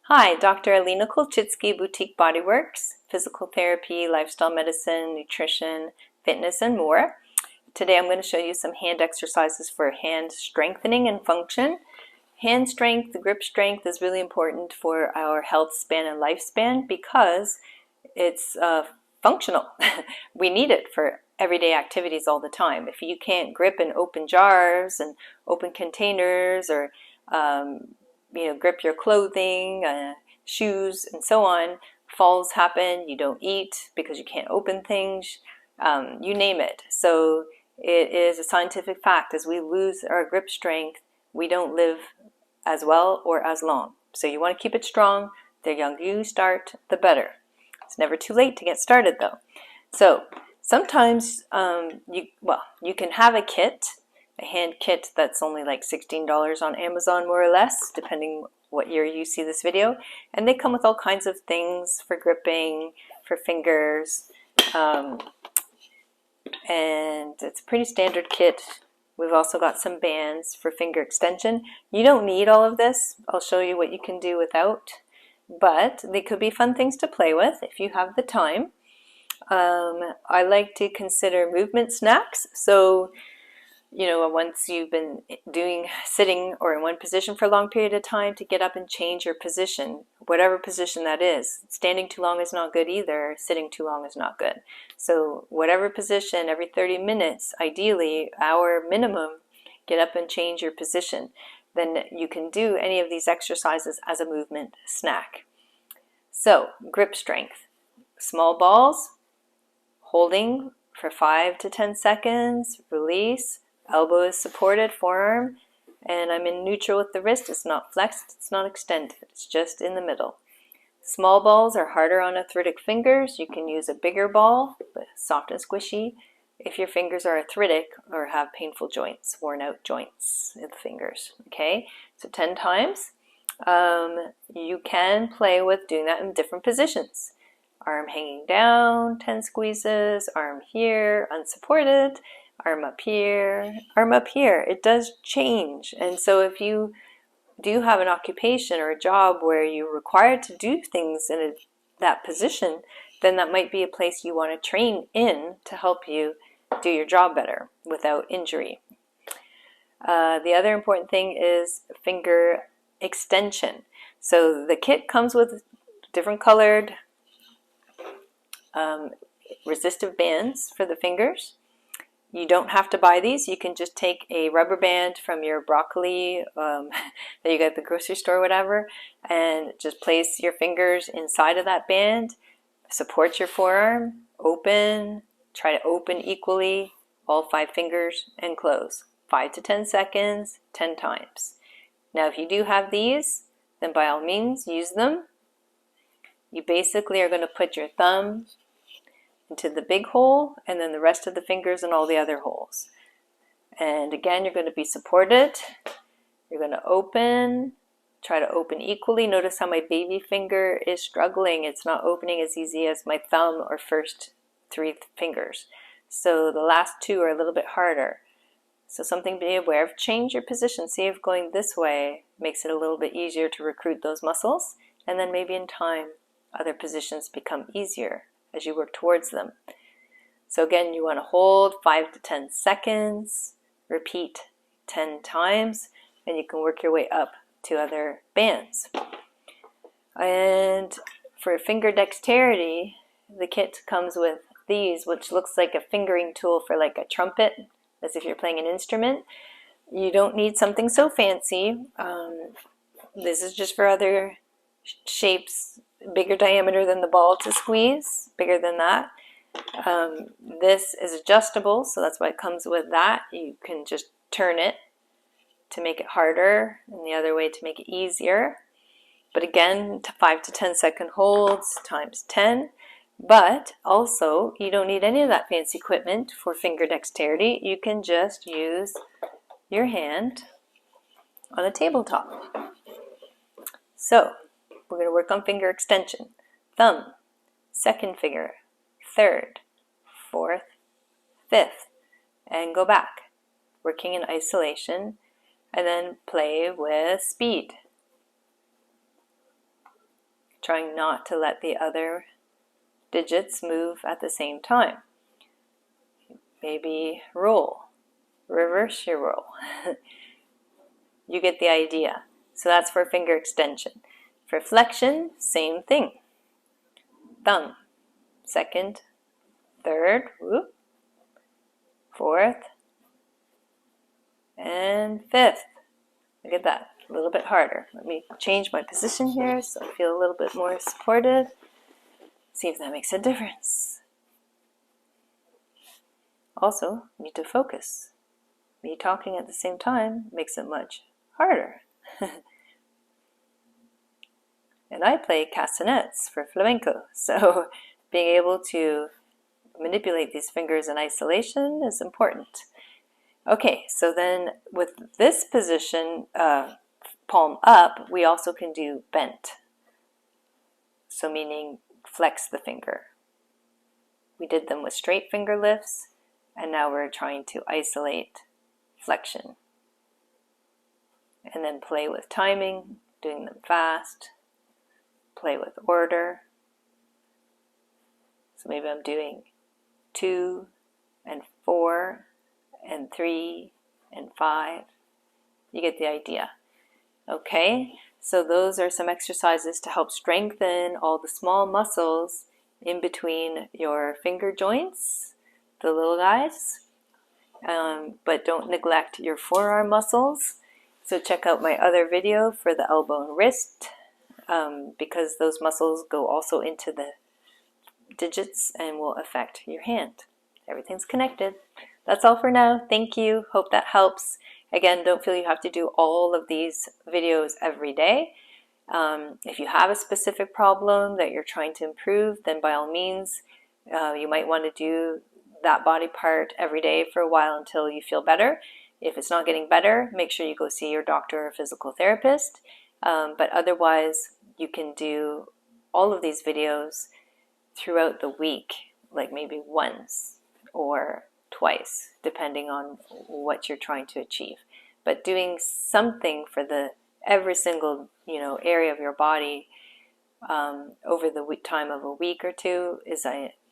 Hi, Dr. Alina Kolchitsky, Boutique Bodyworks, physical therapy, lifestyle medicine, nutrition, fitness, and more. Today I'm going to show you some hand exercises for hand strengthening and function. Hand strength, grip strength is really important for our health span and lifespan because it's functional. We need it for everyday activities all the time. If you can't grip and open jars and open containers or grip your clothing, shoes, and so on, falls happen, you don't eat because you can't open things, you name it. So it is a scientific fact, as we lose our grip strength, we don't live as well or as long. So you want to keep it strong. The younger you start, the better. It's never too late to get started though. So sometimes you can have a kit, a hand kit that's only like $16 on Amazon, more or less, depending what year you see this video. And they come with all kinds of things for gripping, for fingers, and it's a pretty standard kit. We've also got some bands for finger extension. You don't need all of this. I'll show you what you can do without, but they could be fun things to play with if you have the time. I like to consider movement snacks. So, once you've been sitting or in one position for a long period of time, to get up and change your position, whatever position that is. Standing too long is not good either. Sitting too long is not good. So whatever position, every 30 minutes, ideally, hour minimum, get up and change your position. Then you can do any of these exercises as a movement snack. So, grip strength. Small balls, holding for 5 to 10 seconds, release, elbow is supported, forearm, and I'm in neutral with the wrist. It's not flexed, it's not extended, it's just in the middle. Small balls are harder on arthritic fingers. You can use a bigger ball, but soft and squishy, if your fingers are arthritic or have painful joints, worn out joints in the fingers. Okay, so 10 times. You can play with doing that in different positions. Arm hanging down, 10 squeezes, arm here, unsupported, arm up here, arm up here. It does change. And so if you do have an occupation or a job where you're required to do things in that position, then that might be a place you want to train in to help you do your job better without injury. The other important thing is finger extension. So the kit comes with different colored resistive bands for the fingers. You don't have to buy these. You can just take a rubber band from your broccoli that you get at the grocery store or whatever, and just place your fingers inside of that band, support your forearm, open, try to open equally, all 5 fingers, and close. 5 to 10 seconds, 10 times. Now if you do have these, then by all means use them. You basically are going to put your thumb into the big hole and then the rest of the fingers in all the other holes. And again, you're going to be supported. You're going to open, try to open equally. Notice how my baby finger is struggling. It's not opening as easy as my thumb or first 3 fingers. So the last 2 are a little bit harder. So something to be aware of. Change your position. See if going this way makes it a little bit easier to recruit those muscles. And then maybe in time, other positions become easier as you work towards them. So again, you want to hold 5 to 10 seconds, repeat 10 times, and you can work your way up to other bands. And for finger dexterity, the kit comes with these, which looks like a fingering tool for like a trumpet, as if you're playing an instrument. You don't need something so fancy. This is just for other shapes, bigger diameter than the ball to squeeze, bigger than that. This is adjustable, so that's why it comes with that. You can just turn it to make it harder, and the other way to make it easier. But again, 5 to 10 second holds times 10. But also, you don't need any of that fancy equipment for finger dexterity. You can just use your hand on a tabletop. So, we're going to work on finger extension. Thumb, second finger, third, fourth, fifth, and go back. Working in isolation, and then play with speed. trying not to let the other digits move at the same time. Maybe roll, reverse your roll. You get the idea. So that's for finger extension. For flexion, same thing. Thumb, second, third, whoop, fourth, and fifth. Look at that, a little bit harder. Let me change my position here so I feel a little bit more supported. See if that makes a difference. Also, need to focus. Me talking at the same time makes it much harder. And I play castanets for flamenco, so being able to manipulate these fingers in isolation is important. Okay, so then with this position, palm up, we also can do bent. So meaning flex the finger. We did them with straight finger lifts, and now we're trying to isolate flexion. And then play with timing, doing them fast, play with order. So maybe I'm doing 2 and 4 and 3 and 5. You get the idea. Okay, so those are some exercises to help strengthen all the small muscles in between your finger joints, the little guys, but don't neglect your forearm muscles. So check out my other video for the elbow and wrist, because those muscles go also into the digits and will affect your hand. Everything's connected. That's all for now. Thank you. Hope that helps. Again, don't feel you have to do all of these videos every day. If you have a specific problem that you're trying to improve, then by all means, you might want to do that body part every day for a while until you feel better. If it's not getting better, make sure you go see your doctor or physical therapist. But otherwise, you can do all of these videos throughout the week, like maybe once or twice, depending on what you're trying to achieve. But doing something for every single area of your body over the time of a week or two is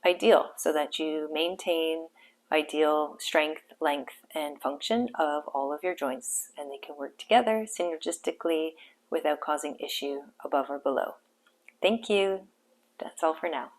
ideal, so that you maintain ideal strength, length, and function of all of your joints, and they can work together synergistically without causing issue above or below. Thank you. That's all for now.